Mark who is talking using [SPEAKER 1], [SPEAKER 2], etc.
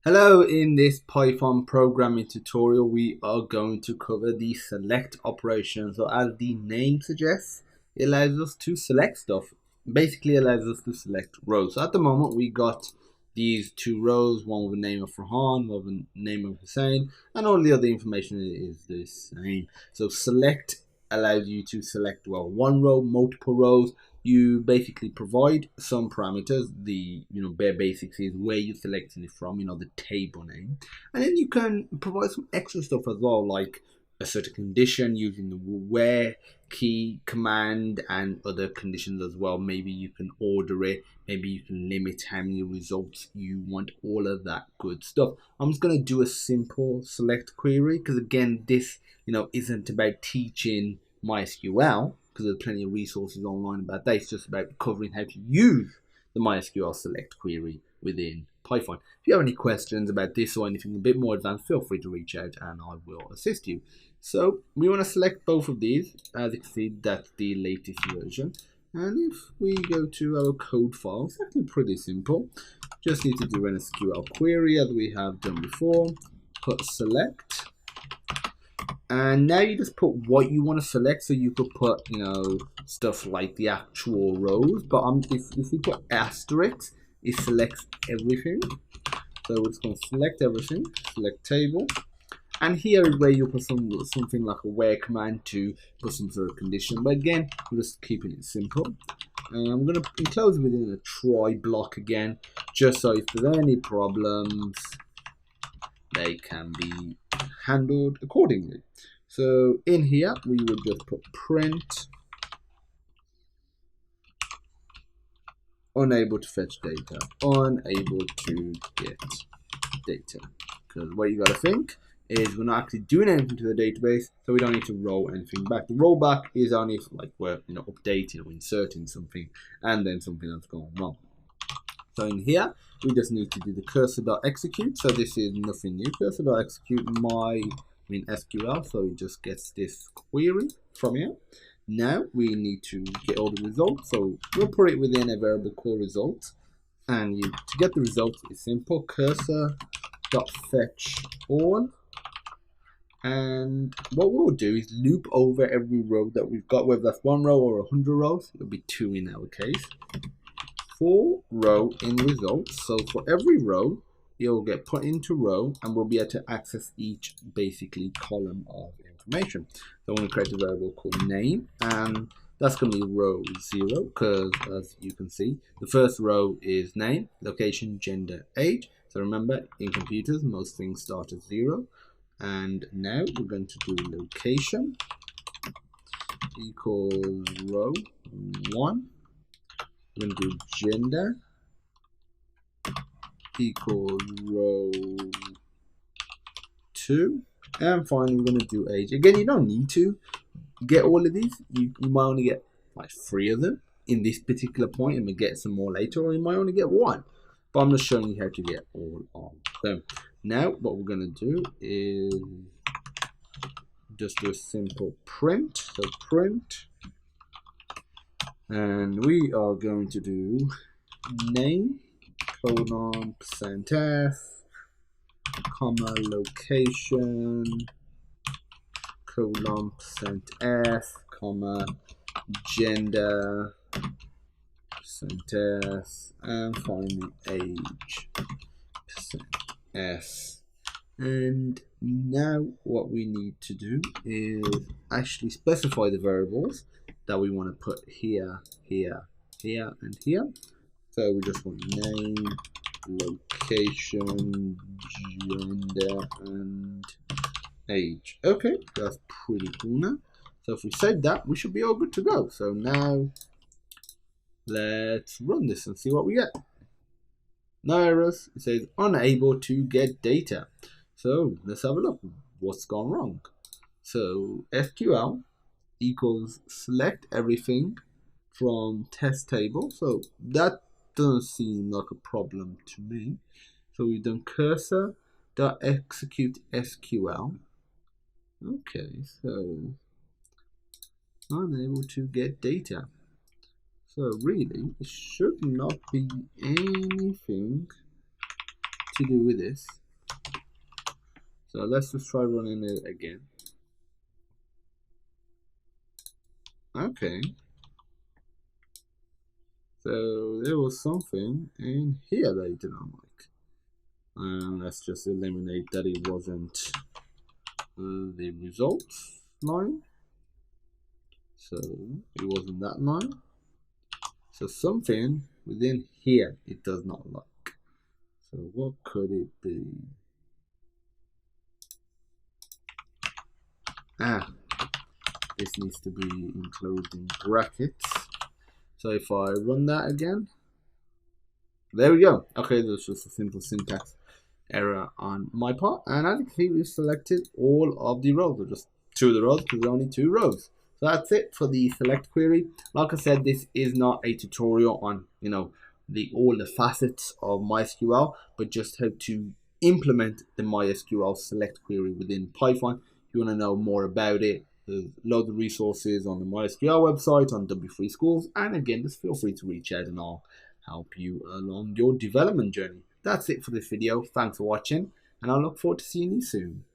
[SPEAKER 1] Hello, in this Python programming tutorial we are going to cover the select operation. So as the name suggests, it allows us to select stuff. Basically allows us to select rows. So at the moment we got these two rows, one with the name of Farhan, one with the name of Hussein, and all the other information is the same. So select allows you to select, well, one row, multiple rows. You basically provide some parameters. The bare basics is where you're selecting it from, the table name, and then you can provide some extra stuff as well, like a certain condition using the where key command and other conditions as well. Maybe you can order it, maybe you can limit how many results you want, all of that good stuff. I'm just going to do a simple select query because again this isn't about teaching MySQL, because there's plenty of resources online about that. It's just about covering how to use the MySQL select query within Python. If you have any questions about this or anything a bit more advanced, feel free to reach out and I will assist you. So we want to select both of these. As you can see, that's the latest version. And if we go to our code file, it's actually pretty simple. Just need to do an SQL query as we have done before. Put select. And now you just put what you want to select. So you could put, stuff like the actual rows. But if we put asterisk, it selects everything. So we're just going to select everything, select table. And here is where you put something like a where command to put some sort of condition. But again, we're just keeping it simple. And I'm going to enclose within a try block again, just so if there's any problems, they can be handled accordingly. So in here, we would just put print unable to fetch data, unable to get data. Because what you got to think is we're not actually doing anything to the database, so we don't need to roll anything back. The rollback is only if we're updating or inserting something and then something that's going wrong. So in here, we just need to do the cursor.execute. So this is nothing new. Cursor.execute SQL, so it just gets this query from here. Now we need to get all the results. So we'll put it within a variable called result. And to get the results, it's simple. Cursor.fetch all. And what we'll do is loop over every row that we've got, whether that's one row or 100 rows. It'll be 2 in our case. For row in results. So for every row, it will get put into row and we'll be able to access each basically column of information. So I'm going to create a variable called name, and that's going to be row 0 because as you can see, the first row is name, location, gender, age. So remember, in computers, most things start at 0. And now we're going to do location equals row 1. We're going to do gender equals row 2. And finally, we're going to do age. Again, you don't need to get all of these. You might only get like 3 of them in this particular point, and we get some more later, or you might only get 1. But I'm just showing you how to get all of them. Now, what we're going to do is just do a simple print. So print. And we are going to do name, colon, %f, comma, location, colon, %f, comma, gender, %f, and finally age, %f. And now what we need to do is actually specify the variables that we want to put here, here, here, and here. So we just want name, location, gender, and age. Okay, that's pretty cool now. So if we save that, we should be all good to go. So now let's run this and see what we get. No errors. It says unable to get data. So let's have a look. What's gone wrong? So SQL equals select everything from test table. So that doesn't seem like a problem to me. So we've done cursor.execute SQL. Okay, so unable to get data. So really, it should not be anything to do with this. So let's just try running it again. Okay. So there was something in here that I did not like. And let's just eliminate that it wasn't the results line. So it wasn't that line. So something within here it does not like. So what could it be? This needs to be enclosed in brackets. So if I run that again, there we go. Okay, that's just a simple syntax error on my part. And as you can see, we've selected all of the rows, or just 2 of the rows, because there are only 2 rows. So that's it for the select query. Like I said, this is not a tutorial on, all the facets of MySQL, but just how to implement the MySQL select query within Python. If you want to know more about it, there's loads of resources on the MySQL website, on W3 Schools, and again, just feel free to reach out and I'll help you along your development journey. That's it for this video. Thanks for watching, and I look forward to seeing you soon.